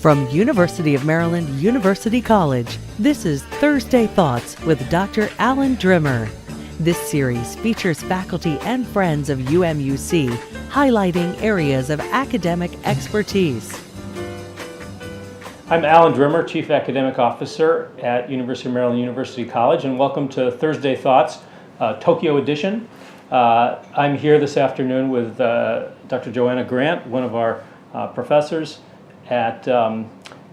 From University of Maryland University College, this is Thursday Thoughts with Dr. Alan Drimmer. This series features faculty and friends of UMUC highlighting areas of academic expertise. I'm Alan Drimmer, Chief Academic Officer at University of Maryland University College, and welcome to Thursday Thoughts, Tokyo edition. I'm here this afternoon with Dr. Joanna Grant, one of our professors at the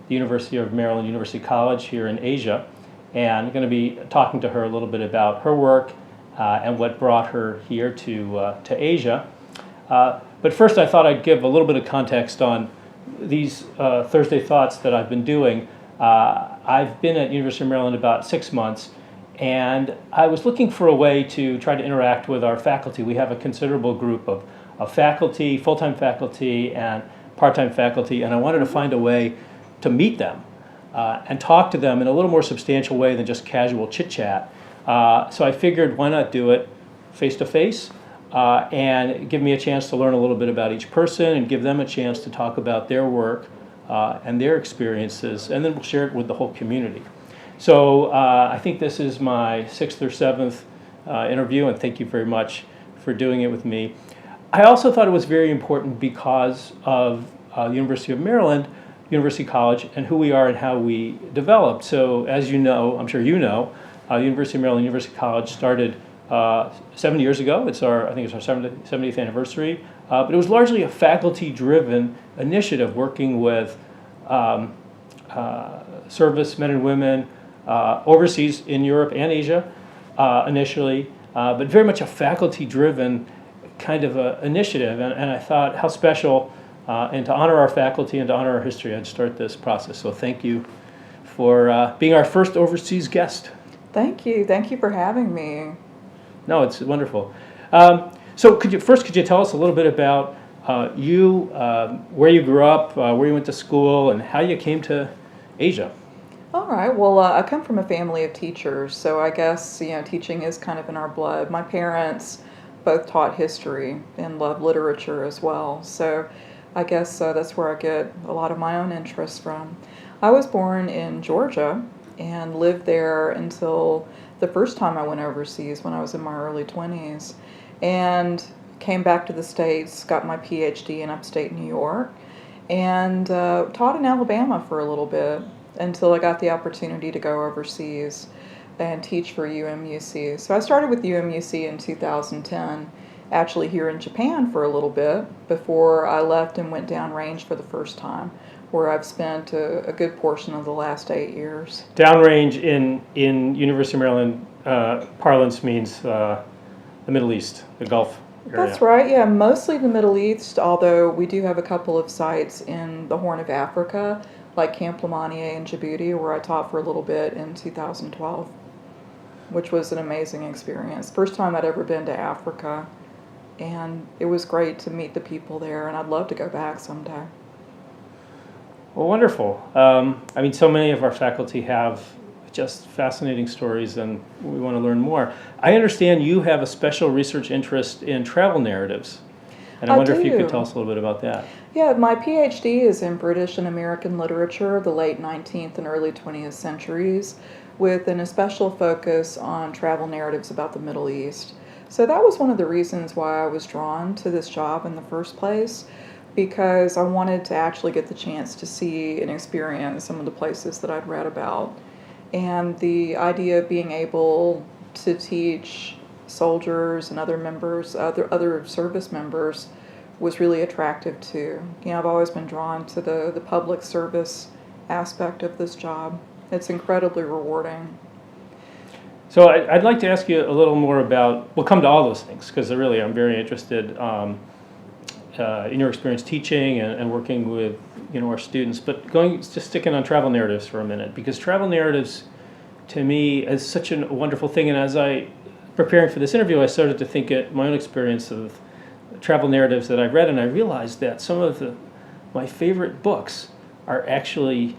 University of Maryland University College here in Asia, and I'm going to be talking to her a little bit about her work and what brought her here to Asia. But first I thought I'd give a little bit of context on these Thursday Thoughts that I've been doing. I've been at University of Maryland about 6 months, and I was looking for a way to try to interact with our faculty. We have a considerable group of faculty, full-time faculty, and part-time faculty, and I wanted to find a way to meet them and talk to them in a little more substantial way than just casual chit-chat. So I figured, why not do it face-to-face and give me a chance to learn a little bit about each person and give them a chance to talk about their work and their experiences, and then we'll share it with the whole community. So I think this is my 6th or 7th interview, and thank you very much for doing it with me. I also thought it was very important because of the University of Maryland University College and who we are and how we developed. So as you know, I'm sure you know, University of Maryland University College started 70 years ago. I think it's our 70th anniversary. But it was largely a faculty-driven initiative working with servicemen and women overseas in Europe and Asia initially, but very much a faculty-driven kind of a initiative, and I thought how special, and to honor our faculty and to honor our history, I'd start this process. So thank you for being our first overseas guest. Thank you for having me. No, it's wonderful. So could you tell us a little bit about you, where you grew up, where you went to school, and how you came to Asia? All right. Well, I come from a family of teachers, so I guess teaching is kind of in our blood. My parents both taught history and loved literature as well, so I guess that's where I get a lot of my own interests from. I was born in Georgia and lived there until the first time I went overseas when I was in my early 20s, and came back to the States, got my PhD in upstate New York, and taught in Alabama for a little bit until I got the opportunity to go overseas and teach for UMUC. So I started with UMUC in 2010, actually here in Japan for a little bit before I left and went downrange for the first time, where I've spent a good portion of the last 8 years. Downrange in University of Maryland parlance means the Middle East, the Gulf area. That's right, yeah, mostly the Middle East, although we do have a couple of sites in the Horn of Africa, like Camp Lemonnier in Djibouti, where I taught for a little bit in 2012, which was an amazing experience. First time I'd ever been to Africa, and it was great to meet the people there, and I'd love to go back someday. Well, wonderful. I mean, so many of our faculty have just fascinating stories, and we want to learn more. I understand you have a special research interest in travel narratives, and I wonder if you could tell us a little bit about that. Yeah, my PhD is in British and American literature, the late 19th and early 20th centuries, with an especial focus on travel narratives about the Middle East. So that was one of the reasons why I was drawn to this job in the first place, because I wanted to actually get the chance to see and experience some of the places that I'd read about. And the idea of being able to teach soldiers and other service members was really attractive too. I've always been drawn to the public service aspect of this job. It's incredibly rewarding. So I'd like to ask you a little more about, we'll come to all those things, because really I'm very interested in your experience teaching and working with our students, but just sticking on travel narratives for a minute, because travel narratives to me is such a wonderful thing, and as I preparing for this interview I started to think at my own experience of travel narratives that I've read, and I realized that some of my favorite books are actually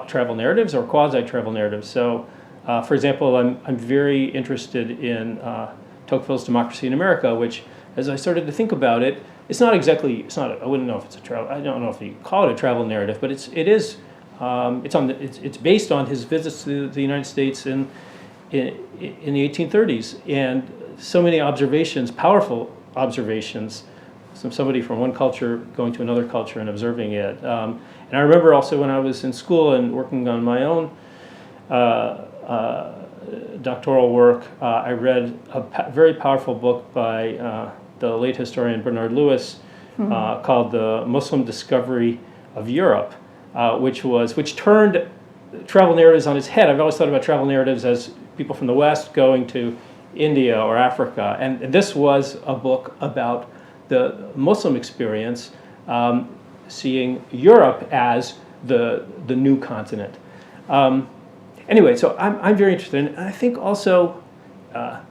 travel narratives or quasi-travel narratives. So for example, I'm very interested in Tocqueville's Democracy in America, which, as I started to think about it, it's not exactly, it's not, I wouldn't know if it's a travel, I don't know if you call it a travel narrative, but it's based on his visits to the United States in the 1830s, and so many observations, powerful observations, somebody from one culture going to another culture and observing it. And I remember also when I was in school and working on my own doctoral work, I read a very powerful book by the late historian Bernard Lewis called The Muslim Discovery of Europe, which turned travel narratives on its head. I've always thought about travel narratives as people from the West going to India or Africa, and this was a book about the Muslim experience, seeing Europe as the new continent. Anyway, so I'm very interested, and I think also,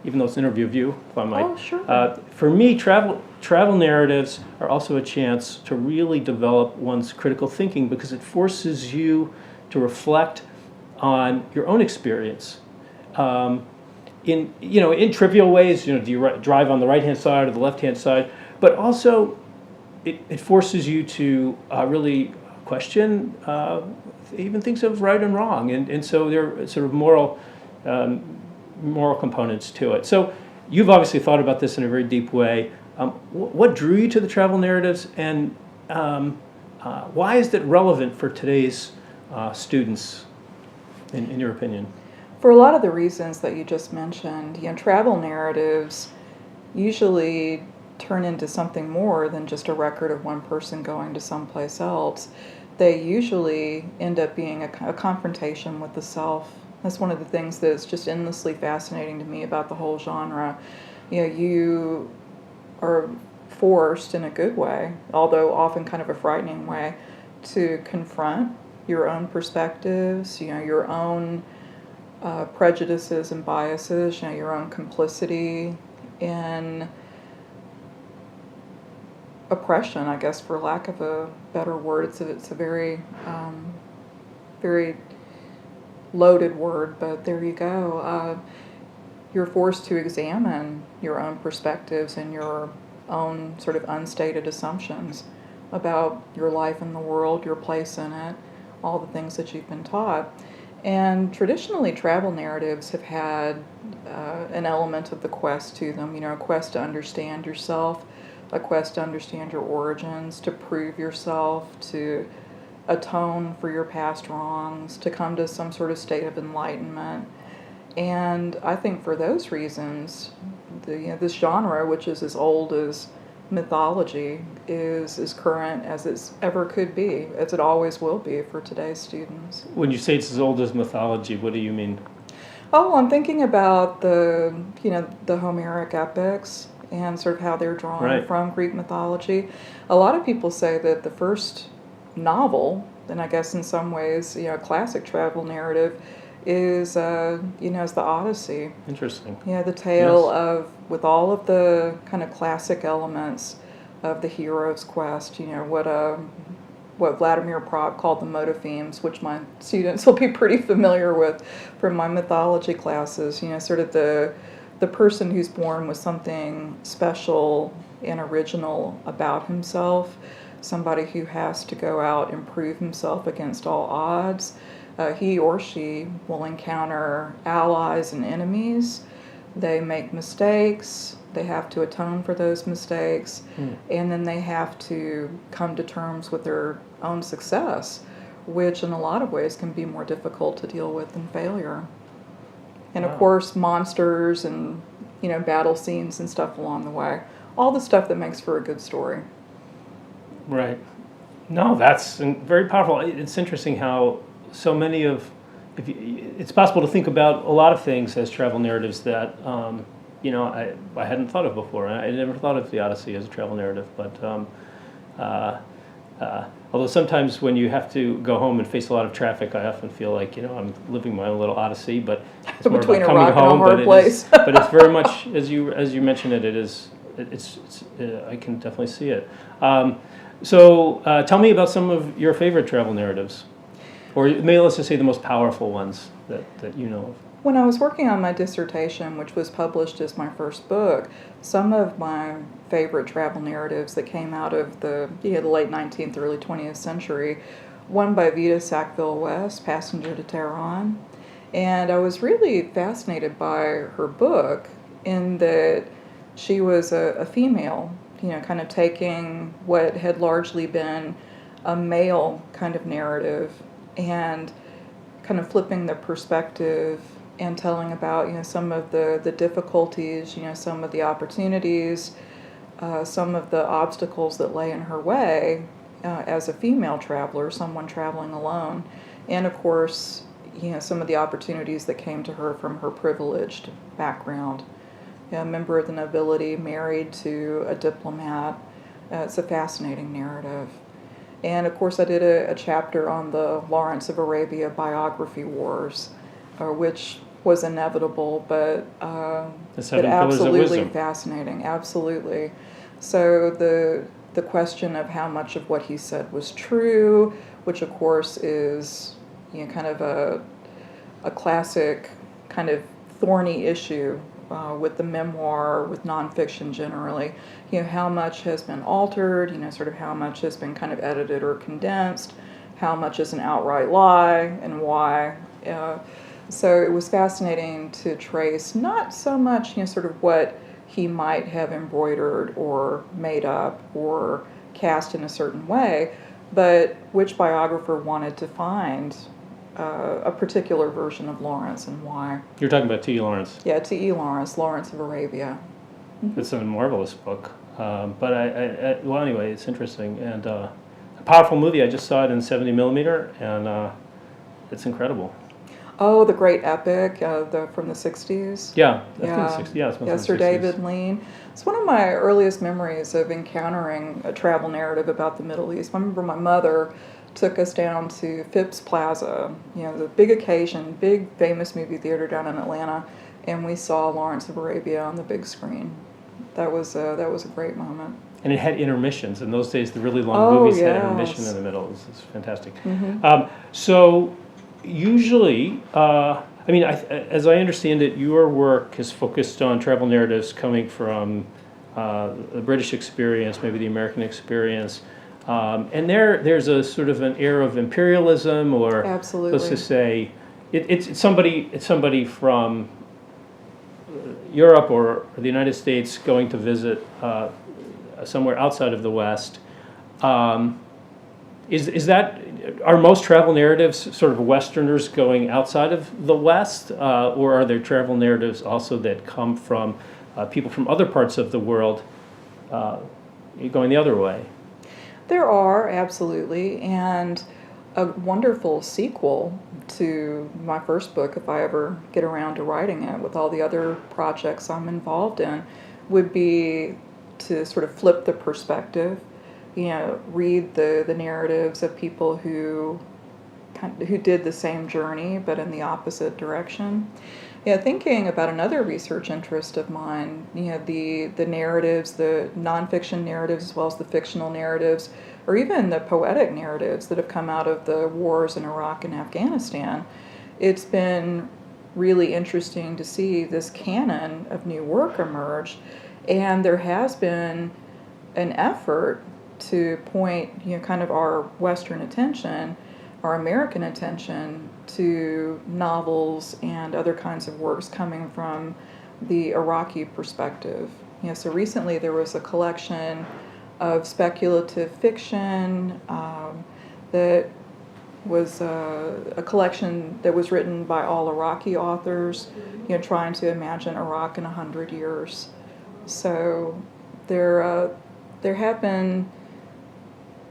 even though it's an interview of you, if I might, sure. For me, travel narratives are also a chance to really develop one's critical thinking, because it forces you to reflect on your own experience. In trivial ways, do you drive on the right-hand side or the left-hand side? But also, it forces you to really question even things of right and wrong, and so there are sort of moral components to it. So you've obviously thought about this in a very deep way. What drew you to the travel narratives, and why is it relevant for today's students, in your opinion? For a lot of the reasons that you just mentioned, travel narratives usually turn into something more than just a record of one person going to someplace else. They usually end up being a confrontation with the self. That's one of the things that's just endlessly fascinating to me about the whole genre. You are forced in a good way, although often kind of a frightening way, to confront your own perspectives, your own prejudices and biases, your own complicity in oppression, I guess, for lack of a better word. It's a very, very loaded word, but there you go. You're forced to examine your own perspectives and your own sort of unstated assumptions about your life in the world, your place in it, all the things that you've been taught. And traditionally, travel narratives have had an element of the quest to them, a quest to understand yourself, a quest to understand your origins, to prove yourself, to atone for your past wrongs, to come to some sort of state of enlightenment. And I think for those reasons, this genre, which is as old as mythology, is as current as it ever could be, as it always will be for today's students. When you say it's as old as mythology, what do you mean? Oh, I'm thinking about the Homeric epics and sort of how they're drawn from Greek mythology. A lot of people say that the first novel, and I guess in some ways, a classic travel narrative, is is the Odyssey. Interesting. The tale of, with all of the kind of classic elements of the hero's quest. What Vladimir Propp called the motivemes, which my students will be pretty familiar with from my mythology classes. Sort of the person who's born with something special and original about himself, somebody who has to go out and prove himself against all odds. He or she will encounter allies and enemies. They make mistakes. They have to atone for those mistakes. And then they have to come to terms with their own success, which in a lot of ways can be more difficult to deal with than failure. And of course, monsters and battle scenes and stuff along the way. All the stuff that makes for a good story. Right. No, that's very powerful. It's interesting how so many it's possible to think about a lot of things as travel narratives that I hadn't thought of before. I never thought of the Odyssey as a travel narrative, but although sometimes when you have to go home and face a lot of traffic, I often feel like I'm living my own little Odyssey, but it's more between about a coming rock home. and a hard place. But it's very much as you mentioned it. It's I can definitely see it. So tell me about some of your favorite travel narratives. Or maybe let's just say the most powerful ones that you know of. When I was working on my dissertation, which was published as my first book, some of my favorite travel narratives that came out of the late 19th, early 20th century, one by Vida Sackville-West, Passenger to Tehran. And I was really fascinated by her book in that she was a female, kind of taking what had largely been a male kind of narrative and kind of flipping the perspective and telling about some of the difficulties, some of the opportunities, some of the obstacles that lay in her way as a female traveler, someone traveling alone, and of course some of the opportunities that came to her from her privileged background. A member of the nobility married to a diplomat. It's a fascinating narrative. And of course I did a chapter on the Lawrence of Arabia biography wars, which was inevitable, but absolutely fascinating, absolutely. So the question of how much of what he said was true, which of course is kind of a classic kind of thorny issue with the memoir, with nonfiction generally. How much has been altered, sort of how much has been kind of edited or condensed, how much is an outright lie, and why. So it was fascinating to trace not so much, sort of what he might have embroidered or made up or cast in a certain way, but which biographer wanted to find a particular version of Lawrence and why. You're talking about T.E. Lawrence. Yeah, T.E. Lawrence, Lawrence of Arabia. It's a marvelous book. But anyway, it's interesting. And a powerful movie. I just saw it in 70 millimeter, and it's incredible. Oh, the great epic from the 60s? Yeah, I think the 60s. Yeah, it's from the 60s. Sir David Lean. It's one of my earliest memories of encountering a travel narrative about the Middle East. I remember my mother took us down to Phipps Plaza, the big occasion, big famous movie theater down in Atlanta, and we saw Lawrence of Arabia on the big screen. That was a great moment. And it had intermissions. In those days, the really long movies had intermission in the middle. It was fantastic. Mm-hmm. So usually, as I understand it, your work is focused on travel narratives coming from the British experience, maybe the American experience. And there's a sort of an air of imperialism, or absolutely. Let's just say it's somebody from Europe or the United States going to visit somewhere outside of the West. Are most travel narratives sort of Westerners going outside of the West, or are there travel narratives also that come from people from other parts of the world going the other way? There are, absolutely, and a wonderful sequel to my first book, if I ever get around to writing it, with all the other projects I'm involved in, would be to sort of flip the perspective, read the narratives of people who did the same journey but in the opposite direction. Thinking about another research interest of mine, the narratives, the nonfiction narratives as well as the fictional narratives, or even the poetic narratives that have come out of the wars in Iraq and Afghanistan. It's been really interesting to see this canon of new work emerge, and there has been an effort to point, kind of our Western attention, our American attention to novels and other kinds of works coming from the Iraqi perspective. So recently there was a collection of speculative fiction that was a collection that was written by all Iraqi authors, trying to imagine Iraq in 100 years. So there have been,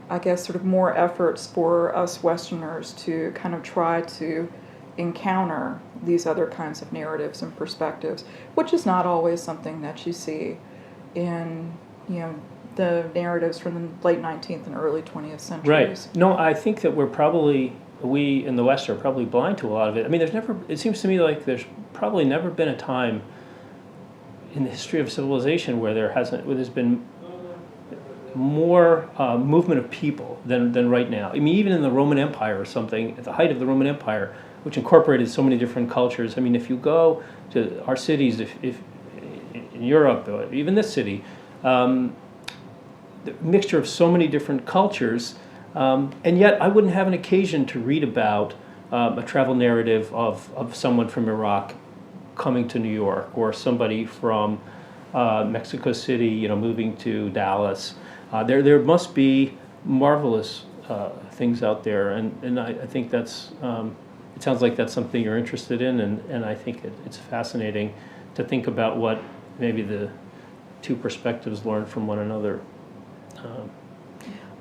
I guess, sort of more efforts for us Westerners to kind of try to encounter these other kinds of narratives and perspectives, which is not always something that you see in, the narratives from the late 19th and early 20th centuries. Right. No, I think that we in the West are probably blind to a lot of it. I mean, it seems to me like there's probably never been a time in the history of civilization where there's been more movement of people than right now. I mean, even in the Roman Empire or something, at the height of the Roman Empire, which incorporated so many different cultures. I mean, if you go to our cities, if in Europe, or even this city, the mixture of so many different cultures, and yet I wouldn't have an occasion to read about a travel narrative of someone from Iraq coming to New York, or somebody from Mexico City, moving to Dallas. There must be marvelous things out there, and I think that's, it sounds like that's something you're interested in, and I think it's fascinating to think about what maybe the two perspectives learn from one another.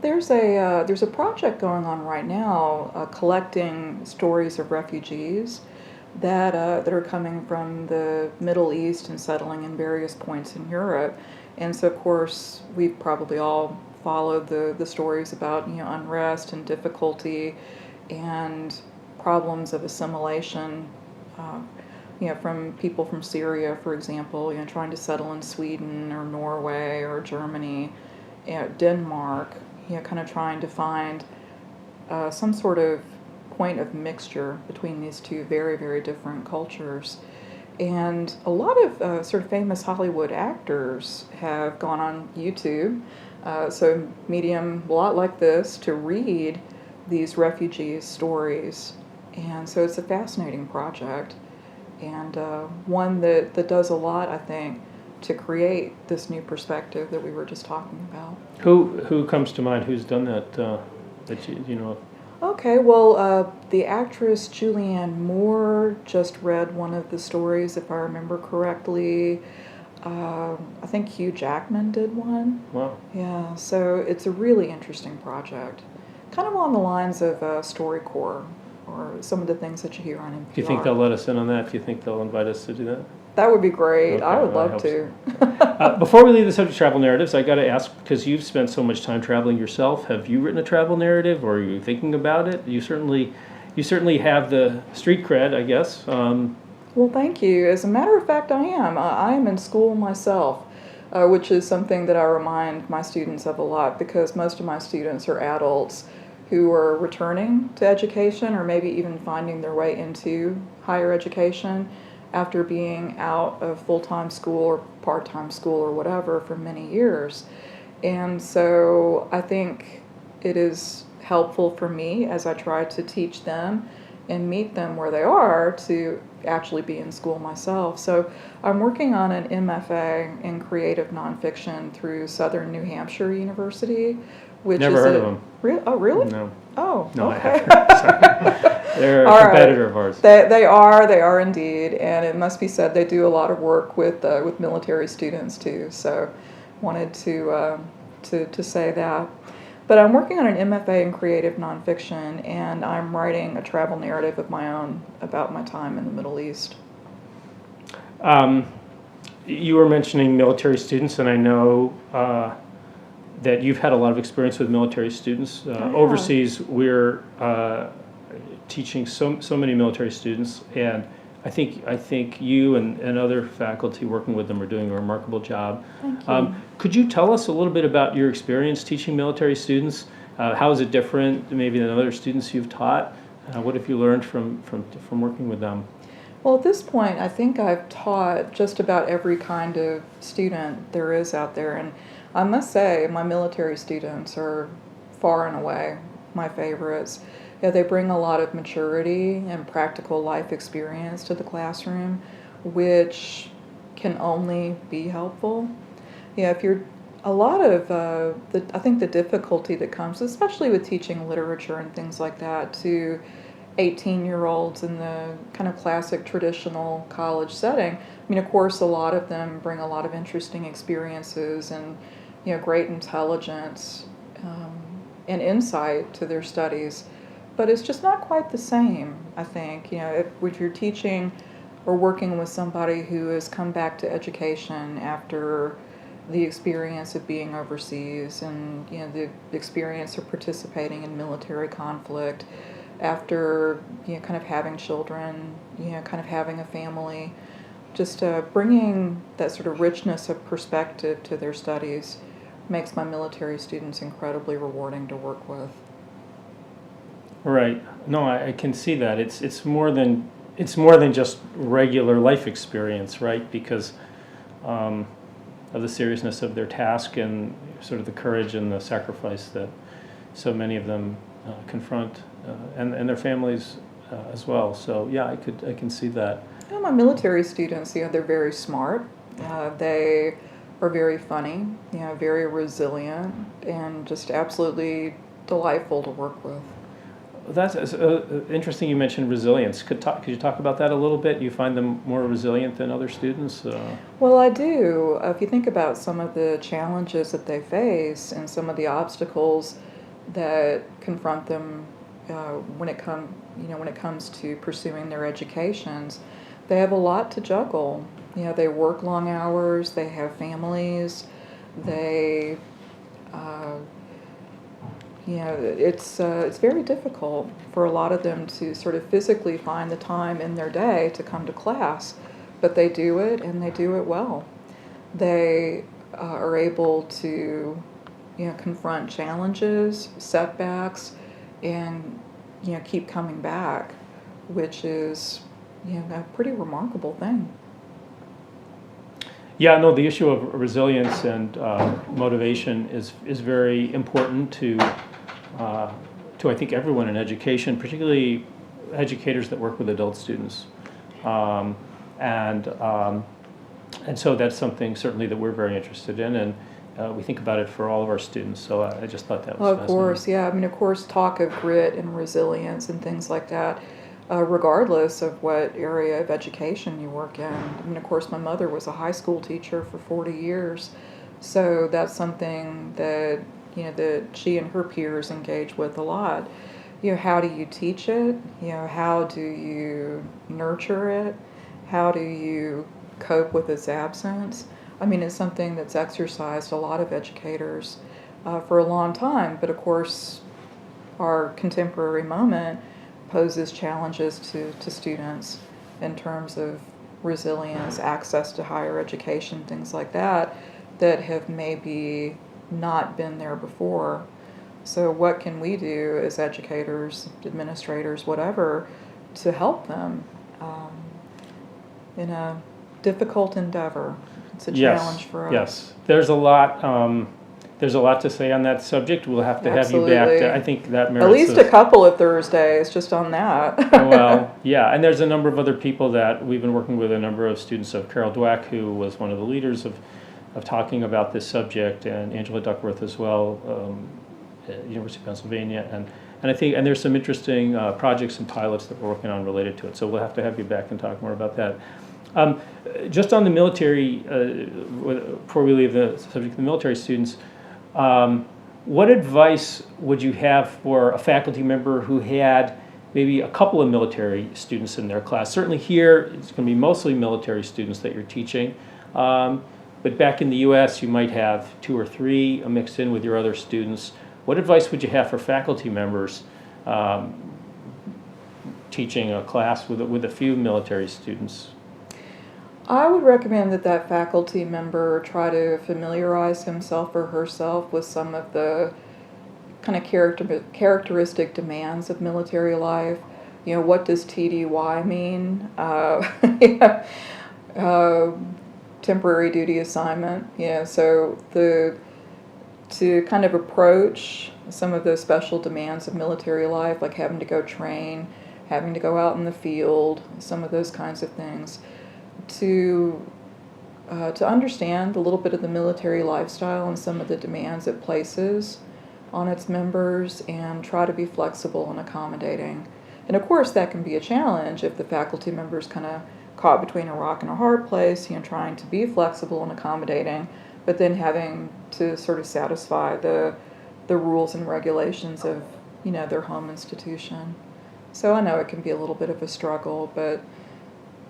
There's a project going on right now collecting stories of refugees that are coming from the Middle East and settling in various points in Europe. And so, of course, we've probably all followed the stories about unrest and difficulty and problems of assimilation. From people from Syria, for example, trying to settle in Sweden or Norway or Germany, Denmark, kind of trying to find some sort of point of mixture between these two very, very different cultures. And a lot of sort of famous Hollywood actors have gone on YouTube, so medium a lot like this, to read these refugees' stories. And so it's a fascinating project, and one that does a lot, I think, to create this new perspective that we were just talking about. Who comes to mind? Who's done that? That you know? Okay, well, the actress Julianne Moore just read one of the stories, if I remember correctly. I think Hugh Jackman did one. Wow. Yeah, so it's a really interesting project, kind of on the lines of StoryCorps, or some of the things that you hear on NPR. Do you think they'll let us in on that? Do you think they'll invite us to do that? That would be great. Okay, I would well, love to. Before we leave the subject of travel narratives, I got to ask, because you've spent so much time traveling yourself, have you written a travel narrative, or are you thinking about it? You certainly have the street cred, I guess. Well, thank you. As a matter of fact, I am. I am in school myself, which is something that I remind my students of a lot, because most of my students are adults who are returning to education, or maybe even finding their way into higher education after being out of full-time school or part-time school or whatever for many years. And so I think it is helpful for me, as I try to teach them and meet them where they are, to actually be in school myself. So I'm working on an MFA in creative nonfiction through Southern New Hampshire University, which Never is heard of them. Oh, really? No. Oh, No, okay. I haven't. Sorry. They're a All competitor right. of ours. They are indeed, and it must be said they do a lot of work with military students too. So, wanted to say that. But I'm working on an MFA in creative nonfiction, and I'm writing a travel narrative of my own about my time in the Middle East. You were mentioning military students, and I know that you've had a lot of experience with military students. Overseas, we're teaching so many military students, and I think you and other faculty working with them are doing a remarkable job. Thank you. Could you tell us a little bit about your experience teaching military students? How is it different maybe than other students you've taught? What have you learned from working with them? Well, at this point, I think I've taught just about every kind of student there is out there, and I must say my military students are far and away my favorites. Yeah, they bring a lot of maturity and practical life experience to the classroom, which can only be helpful. Yeah, if you're a lot of I think the difficulty that comes, especially with teaching literature and things like that, to 18-year-olds in the kind of classic traditional college setting. I mean, of course, a lot of them bring a lot of interesting experiences and great intelligence and insight to their studies. But it's just not quite the same, I think. If you're teaching or working with somebody who has come back to education after the experience of being overseas and the experience of participating in military conflict, after kind of having children, kind of having a family, just bringing that sort of richness of perspective to their studies makes my military students incredibly rewarding to work with. Right. No, I can see that. It's more than just regular life experience, right? Because of the seriousness of their task and sort of the courage and the sacrifice that so many of them confront, and their families as well. So yeah, I can see that. You know, my military students, they're very smart. They are very funny, very resilient, and just absolutely delightful to work with. That's interesting. You mentioned resilience. Could you talk about that a little bit? You find them more resilient than other students? Well, I do. If you think about some of the challenges that they face and some of the obstacles that confront them when it comes to pursuing their educations, they have a lot to juggle. They work long hours. They have families. They it's very difficult for a lot of them to sort of physically find the time in their day to come to class, but they do it, and they do it well. They are able to, confront challenges, setbacks, and keep coming back, which is a pretty remarkable thing. Yeah, no, the issue of resilience and motivation is very important to I think everyone in education, particularly educators that work with adult students, and so that's something certainly that we're very interested in, and we think about it for all of our students. So I just thought that was Well, of fascinating. course, yeah. I mean, of course, talk of grit and resilience and things like that, regardless of what area of education you work in. I mean, of course, my mother was a high school teacher for 40 years, so that's something that that she and her peers engage with a lot. How do you teach it? How do you nurture it? How do you cope with its absence? I mean, it's something that's exercised a lot of educators for a long time, but of course, our contemporary moment poses challenges to students in terms of resilience, access to higher education, things like that have maybe not been there before. So what can we do as educators, administrators, whatever, to help them in a difficult endeavor? It's a challenge for us. Yes, there's a lot. There's a lot to say on that subject. We'll have to have you back. Absolutely. I think that merits At least a couple of Thursdays just on that. Well, yeah, and there's a number of other people that we've been working with. A number of students of Carol Dweck, who was one of the leaders of talking about this subject, and Angela Duckworth as well, at University of Pennsylvania, and I think there's some interesting projects and pilots that we're working on related to it. So we'll have to have you back and talk more about that. Just on the military, before we leave the subject of the military students, what advice would you have for a faculty member who had maybe a couple of military students in their class? Certainly here, it's going to be mostly military students that you're teaching. But back in the U.S., you might have 2 or 3 mixed in with your other students. What advice would you have for faculty members teaching a class with a few military students? I would recommend that faculty member try to familiarize himself or herself with some of the kind of characteristic demands of military life. What does TDY mean? Temporary duty assignment. So to kind of approach some of those special demands of military life, like having to go train, having to go out in the field, some of those kinds of things, to understand a little bit of the military lifestyle and some of the demands it places on its members, and try to be flexible and accommodating. And of course, that can be a challenge if the faculty member's kind of caught between a rock and a hard place, trying to be flexible and accommodating, but then having to sort of satisfy the rules and regulations of, their home institution. So I know it can be a little bit of a struggle, but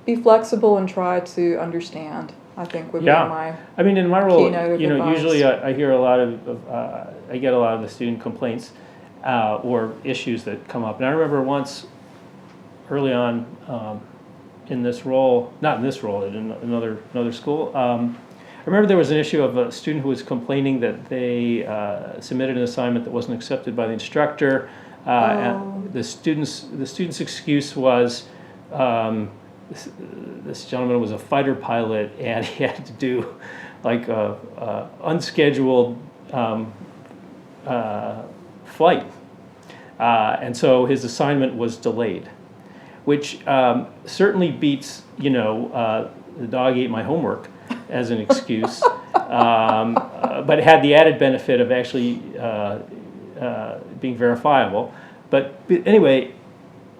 be flexible and try to understand, I think, would be my I mean, in my role, keynote advice. usually I hear a lot I get a lot of the student complaints or issues that come up. And I remember once early on, in this role, not in this role, in another school, I remember there was an issue of a student who was complaining that they submitted an assignment that wasn't accepted by the instructor. And the student's excuse was this gentleman was a fighter pilot and he had to do like a unscheduled flight, and so his assignment was delayed, which certainly beats the dog ate my homework as an excuse, but it had the added benefit of actually being verifiable. But anyway,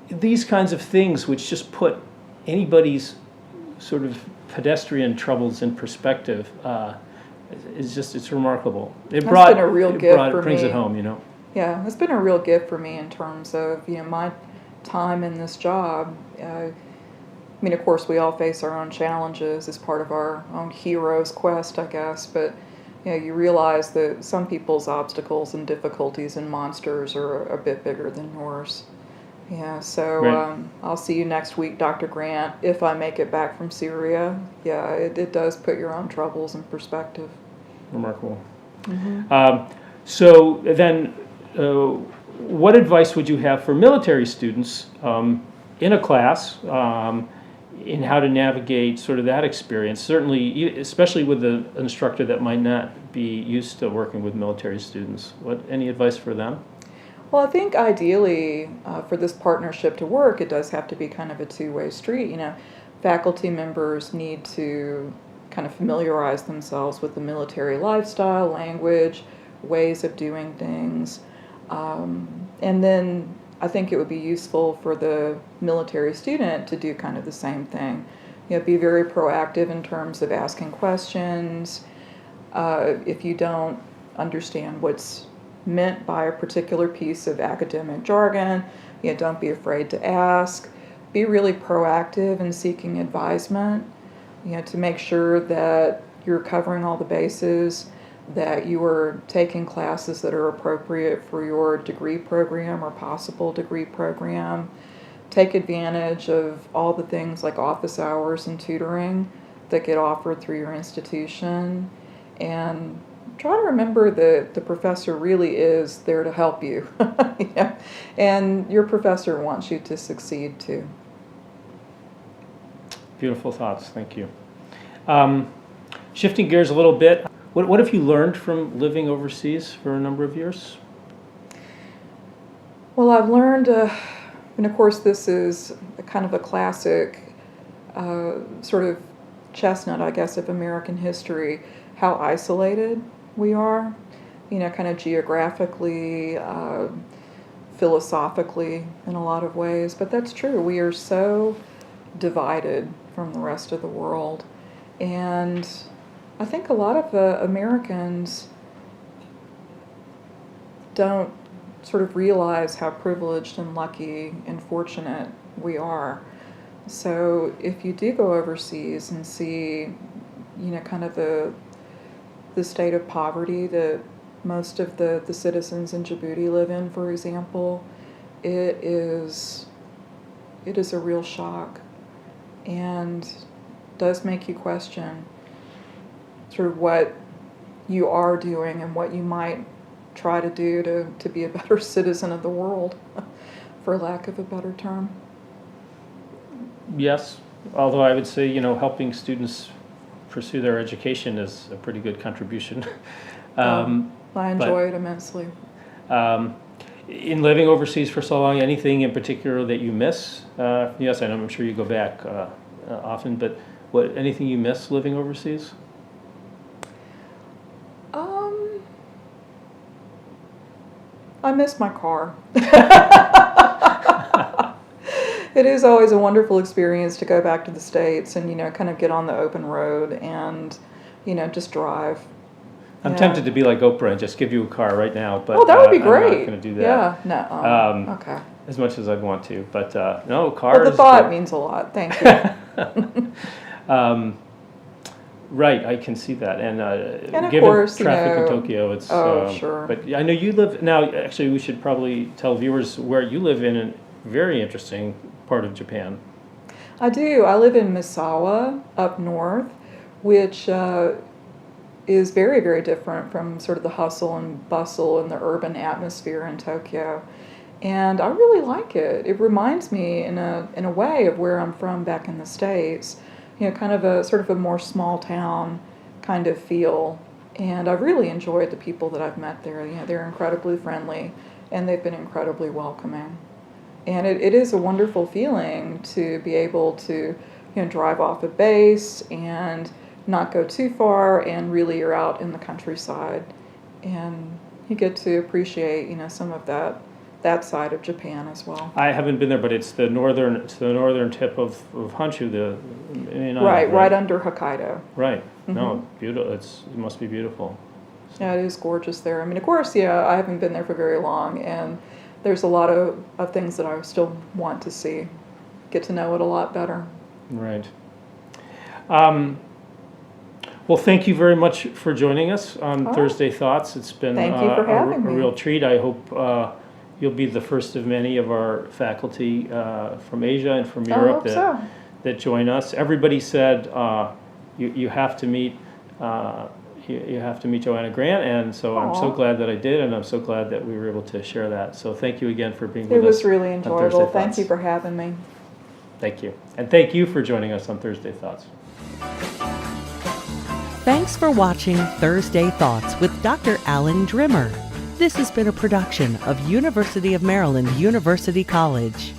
these kinds of things which just put anybody's sort of pedestrian troubles in perspective, it's remarkable. It been a real gift for it brings me. it home, Yeah, it's been a real gift for me in terms of my time in this job. I mean, of course, we all face our own challenges as part of our own hero's quest, I guess. But you realize that some people's obstacles and difficulties and monsters are a bit bigger than yours. Yeah, so Right. I'll see you next week, Dr. Grant, if I make it back from Syria. Yeah, it does put your own troubles in perspective. Remarkable. So then, what advice would you have for military students in a class in how to navigate sort of that experience? Certainly, especially with an instructor that might not be used to working with military students. Any advice for them? Well, I think ideally for this partnership to work, it does have to be kind of a two-way street. Faculty members need to kind of familiarize themselves with the military lifestyle, language, ways of doing things. And then I think it would be useful for the military student to do kind of the same thing. Be very proactive in terms of asking questions. If you don't understand what's meant by a particular piece of academic jargon, don't be afraid to ask. Be really proactive in seeking advisement, to make sure that you're covering all the bases, that you are taking classes that are appropriate for your degree program or possible degree program. Take advantage of all the things like office hours and tutoring that get offered through your institution, and try to remember that the professor really is there to help you. And your professor wants you to succeed too. Beautiful thoughts, thank you. Shifting gears a little bit, what have you learned from living overseas for a number of years? Well, I've learned, and of course this is a kind of a classic sort of chestnut, I guess, of American history, how isolated we are, kind of geographically, philosophically in a lot of ways. But that's true. We are so divided from the rest of the world. And I think a lot of Americans don't sort of realize how privileged and lucky and fortunate we are. So if you do go overseas and see, kind of the state of poverty that most of the citizens in Djibouti live in, for example, it is a real shock, and does make you question sort of what you are doing and what you might try to do to be a better citizen of the world, for lack of a better term. Yes, although I would say, helping students pursue their education is a pretty good contribution. I enjoy it immensely. In living overseas for so long, anything in particular that you miss? Yes, I'm sure you go back often, but anything you miss living overseas? I miss my car. It is always a wonderful experience to go back to the States and, kind of get on the open road and, just drive. I'm tempted to be like Oprah and just give you a car right now, but that would be great. I'm not going to do that. Yeah, no, okay. As much as I'd want to, but no, cars. Well, the thought means a lot. Thank you. Right, I can see that, and of given course, traffic in Tokyo, it's. Sure. But I know you live now. Actually, we should probably tell viewers where you live in a very interesting part of Japan. I do. I live in Misawa, up north, which is very, very different from sort of the hustle and bustle and the urban atmosphere in Tokyo. And I really like it. It reminds me in a way of where I'm from back in the States, kind of a sort of a more small town kind of feel. And I've really enjoyed the people that I've met there. They're incredibly friendly and they've been incredibly welcoming. And it is a wonderful feeling to be able to drive off a base and not go too far, and really you're out in the countryside and you get to appreciate some of that side of Japan as well. I haven't been there, but it's the northern tip of Honshu, right under Hokkaido. Right. No, beautiful. It must be beautiful. Yeah, it is gorgeous there. I mean, of course, I haven't been there for very long, and there's a lot of things that I still want to see, get to know it a lot better. Right. Well, thank you very much for joining us on Thursday Thoughts. It's been Thank you for having me. A real treat. I hope you'll be the first of many of our faculty from Asia and from Europe that join us. Everybody said you have to meet you have to meet Joanna Grant, and so I'm so glad that I did, and I'm so glad that we were able to share that. So thank you again for being with us. It was really enjoyable. Thank Thoughts. You for having me. Thank you. And thank you for joining us on Thursday Thoughts. Thanks for watching Thursday Thoughts with Dr. Alan Drimmer. This has been a production of University of Maryland University College.